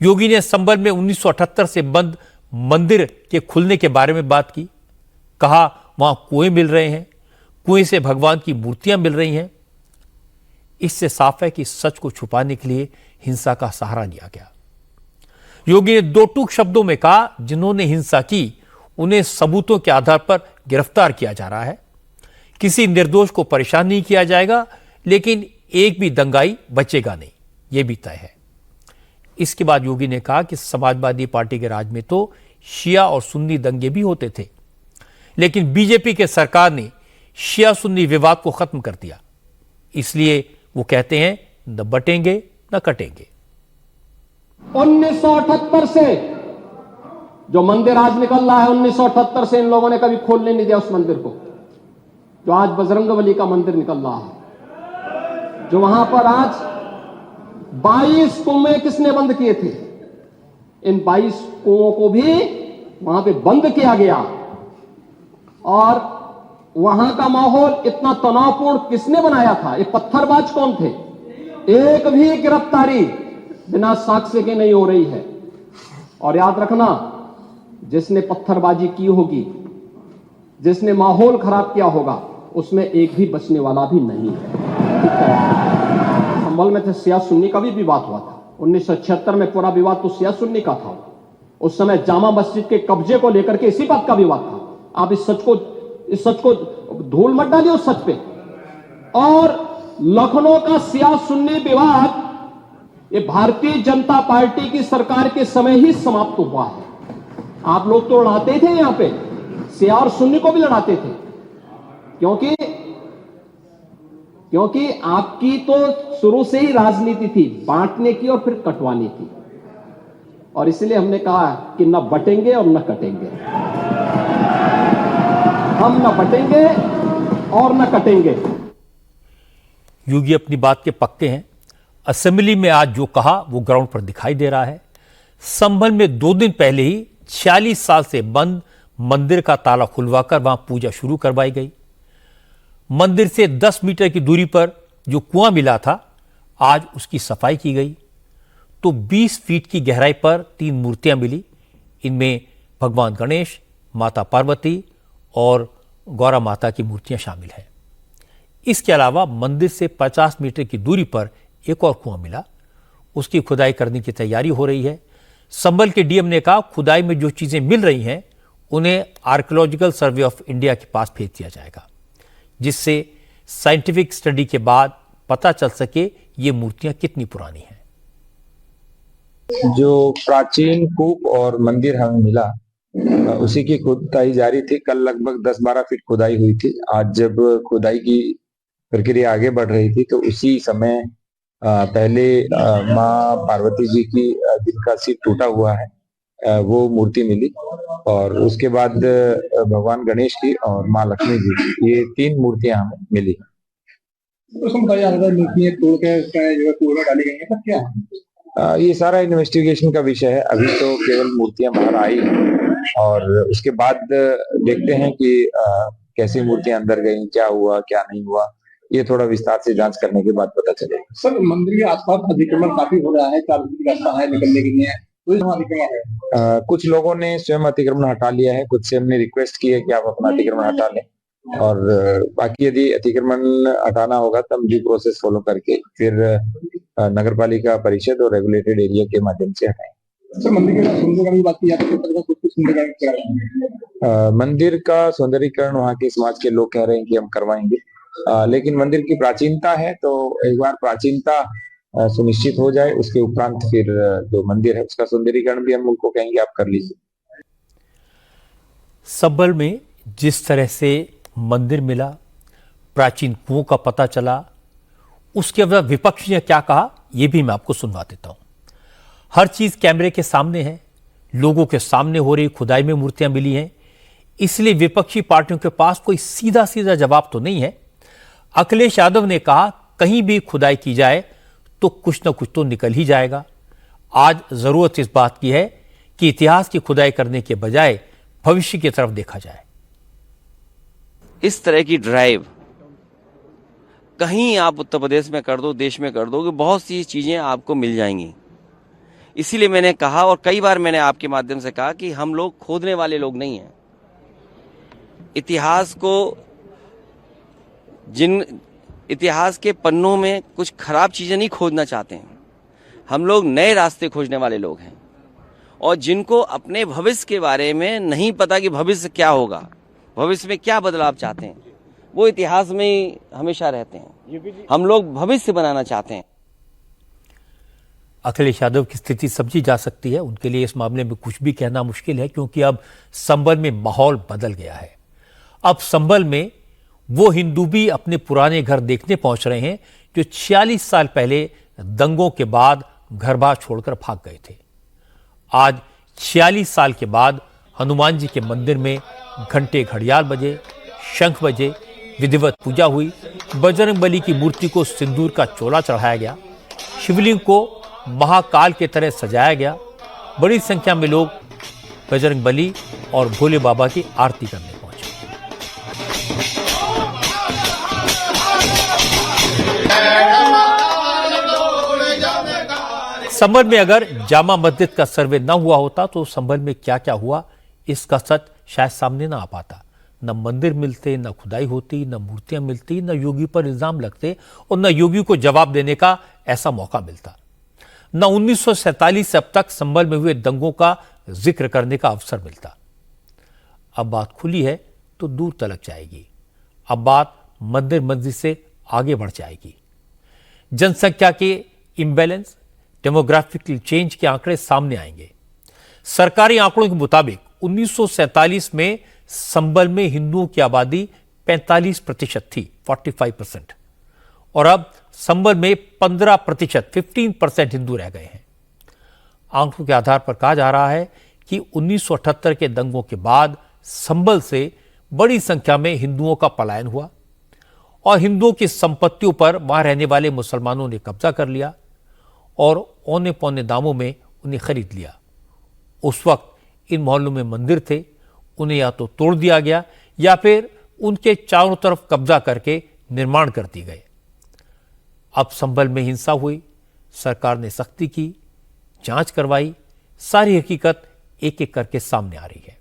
योगी ने संभल में 1978 से बंद मंदिर के खुलने के बारे में बात की। कहा वहां कुएं मिल रहे हैं, कुएं से भगवान की मूर्तियां मिल रही हैं। इससे साफ है कि सच को छुपाने के लिए हिंसा का सहारा लिया गया। योगी ने दो टूक शब्दों में कहा, जिन्होंने हिंसा की उन्हें सबूतों के आधार पर गिरफ्तार किया जा रहा है। किसी निर्दोष को परेशान नहीं किया जाएगा, लेकिन एक भी दंगाई बचेगा नहीं, यह भी तय है। इसके बाद योगी ने कहा कि समाजवादी पार्टी के राज में तो शिया और सुन्नी दंगे भी होते थे, लेकिन बीजेपी के सरकार ने शिया सुन्नी विवाद को खत्म कर दिया। इसलिए वो कहते हैं, न बटेंगे न कटेंगे। 1978 से जो मंदिर आज निकल रहा है, 1978 से इन लोगों ने कभी खोलने नहीं दिया उस मंदिर को। जो आज बजरंगबली का मंदिर निकल रहा है, जो वहां पर आज 22 कुएं किसने बंद किए थे, इन 22 कुओं को भी वहां पे बंद किया गया। और वहां का माहौल इतना तनावपूर्ण किसने बनाया था? ये पत्थरबाज कौन थे? एक भी गिरफ्तारी बिना साक्ष्य के नहीं हो रही है। और याद रखना, जिसने पत्थरबाजी की होगी, जिसने माहौल खराब किया होगा, उसमें एक भी बचने वाला भी नहीं है। संभल में थे शिया सुन्नी का भी विवाद हुआ था। 1976 में पूरा विवाद तो शिया सुन्नी का था। उस समय जामा मस्जिद के कब्जे को लेकर के इसी बात का विवाद था। आप इस सच को धूल मत डालिए उस सच पे। और लखनऊ का शिया सुन्नी विवाद ये भारतीय जनता पार्टी की सरकार के समय ही समाप्त हुआ है। आप लोग तो लड़ाते थे, यहां पे शिया और सुन्नी को भी लड़ाते थे, क्योंकि आपकी तो शुरू से ही राजनीति थी बांटने की और फिर कटवाने की। और इसलिए हमने कहा कि न बटेंगे और न कटेंगे। हम न बटेंगे और न कटेंगे। योगी अपनी बात के पक्के हैं। असेंबली में आज जो कहा वो ग्राउंड पर दिखाई दे रहा है। संभल में 2 दिन पहले ही 46 साल से बंद मंदिर का ताला खुलवाकर वहां पूजा शुरू करवाई गई। मंदिर से 10 मीटर की दूरी पर जो कुआं मिला था, आज उसकी सफाई की गई तो 20 फीट की गहराई पर 3 मूर्तियां मिली। इनमें भगवान गणेश, माता पार्वती और गौरा माता की मूर्तियां शामिल हैं। इसके अलावा मंदिर से 50 मीटर की दूरी पर एक और कुआं मिला, उसकी खुदाई करने की तैयारी हो रही है। संभल के डीएम ने कहा, खुदाई में जो चीजें मिल रही हैं उन्हें आर्कियोलॉजिकल सर्वे ऑफ इंडिया के पास भेज दिया जाएगा, जिससे साइंटिफिक स्टडी के बाद पता चल सके ये मूर्तियां कितनी पुरानी हैं। जो प्राचीन कूप और मंदिर हमें मिला, उसी की खुदाई जारी थी। कल लगभग 10-12 फीट खुदाई हुई थी। आज जब खुदाई की प्रक्रिया आगे बढ़ रही थी तो उसी समय पहले माँ पार्वती जी की, जिनका सिर टूटा हुआ है, वो मूर्ति मिली। और उसके बाद भगवान गणेश की और माँ लक्ष्मी जी की, ये 3 मूर्तियां हमें मिली। ये सारा इन्वेस्टिगेशन का विषय है। अभी तो केवल मूर्तियां बाहर आई हैं और उसके बाद देखते हैं कि कैसी मूर्तियां अंदर गई, क्या हुआ क्या नहीं हुआ, ये थोड़ा विस्तार से जांच करने के बाद पता चलेगा। सर, मंदिर के आसपास अतिक्रमण काफी हो रहा है, रास्ता है निकलने के लिए, कुछ लोगों ने स्वयं अतिक्रमण हटा लिया है, कुछ से हमने रिक्वेस्ट की है कि आप अपना अतिक्रमण हटा लें। और बाकी यदि अतिक्रमण हटाना होगा तब ड्यू प्रोसेस फॉलो करके फिर नगरपालिका परिषद और रेगुलेटेड एरिया के माध्यम से हटाएं। सर, मंदिर का सौंदर्यीकरण की बात की जाती है, कुछ सुंदरीकरण मंदिर का सौंदर्यीकरण वहाँ के समाज के लोग कह रहे हैं कि हम करवाएंगे, लेकिन मंदिर की प्राचीनता है तो एक बार प्राचीनता सुनिश्चित हो जाए, उसके उपरांत फिर जो मंदिर है उसका सौंदर्यीकरण भी हम उनको कहेंगे आप कर लीजिए। संभल में जिस तरह से मंदिर मिला, प्राचीन कुओं का पता चला, उसके बाद विपक्ष ने क्या कहा यह भी मैं आपको सुनवा देता हूं। हर चीज कैमरे के सामने है, लोगों के सामने हो रही खुदाई में मूर्तियां मिली हैं, इसलिए विपक्षी पार्टियों के पास कोई सीधा सीधा जवाब तो नहीं है। अखिलेश यादव ने कहा, कहीं भी खुदाई की जाए तो कुछ ना कुछ तो निकल ही जाएगा। आज जरूरत इस बात की है कि इतिहास की खुदाई करने के बजाय भविष्य की तरफ देखा जाए। इस तरह की ड्राइव कहीं आप उत्तर प्रदेश में कर दो, देश में कर दो, कि बहुत सी चीजें आपको मिल जाएंगी। इसीलिए मैंने कहा और कई बार मैंने आपके माध्यम से कहा कि हम लोग खोदने वाले लोग नहीं हैं। इतिहास के पन्नों में कुछ खराब चीजें नहीं खोदना चाहते हैं। हम लोग नए रास्ते खोजने वाले लोग हैं और जिनको अपने भविष्य के बारे में नहीं पता कि भविष्य क्या होगा, भविष्य में क्या बदलाव चाहते हैं, वो इतिहास में ही हमेशा रहते हैं। हम लोग भविष्य बनाना चाहते हैं। अखिलेश यादव की स्थिति समझी जा सकती है। उनके लिए इस मामले में कुछ भी कहना मुश्किल है, क्योंकि अब संभल में माहौल बदल गया है। अब संभल में वो हिंदू भी अपने पुराने घर देखने पहुंच रहे हैं जो 46 साल पहले दंगों के बाद घर बार छोड़कर भाग गए थे। आज 46 साल के बाद हनुमान जी के मंदिर में घंटे घड़ियाल बजे, शंख बजे, विधिवत पूजा हुई, बजरंगबली की मूर्ति को सिंदूर का चोला चढ़ाया गया, शिवलिंग को महाकाल की तरह सजाया गया। बड़ी संख्या में लोग बजरंगबली और भोले बाबा की आरती करने पहुंचे। संभल में अगर जामा मस्जिद का सर्वे न हुआ होता तो संभल में क्या क्या हुआ, इसका सच शायद सामने ना आ पाता। न मंदिर मिलते, न खुदाई होती, न मूर्तियां मिलती, न योगी पर इल्जाम लगते और न योगी को जवाब देने का ऐसा मौका मिलता। न 1947 से अब तक संभल में हुए दंगों का जिक्र करने का अवसर मिलता। अब बात खुली है तो दूर तलक जाएगी। अब बात मंदिर मस्जिद से आगे बढ़ जाएगी। जनसंख्या के इम्बैलेंस, डेमोग्राफिक चेंज के आंकड़े सामने आएंगे। सरकारी आंकड़ों के मुताबिक 1947 में संभल में हिंदुओं की आबादी 45% थी, 45%, और अब संभल में 15%, 15% हिंदू रह गए हैं। आंकड़ों के आधार पर कहा जा रहा है कि 1978 के दंगों के बाद संभल से बड़ी संख्या में हिंदुओं का पलायन हुआ और हिंदुओं की संपत्तियों पर वहां रहने वाले मुसलमानों ने कब्जा कर लिया और औने पौने दामों में उन्हें खरीद लिया। उस वक्त इन मोहल्लों में मंदिर थे, उन्हें या तो तोड़ दिया गया या फिर उनके चारों तरफ कब्जा करके निर्माण कर दिए गए। अब संभल में हिंसा हुई, सरकार ने सख्ती की, जांच करवाई, सारी हकीकत एक एक करके सामने आ रही है।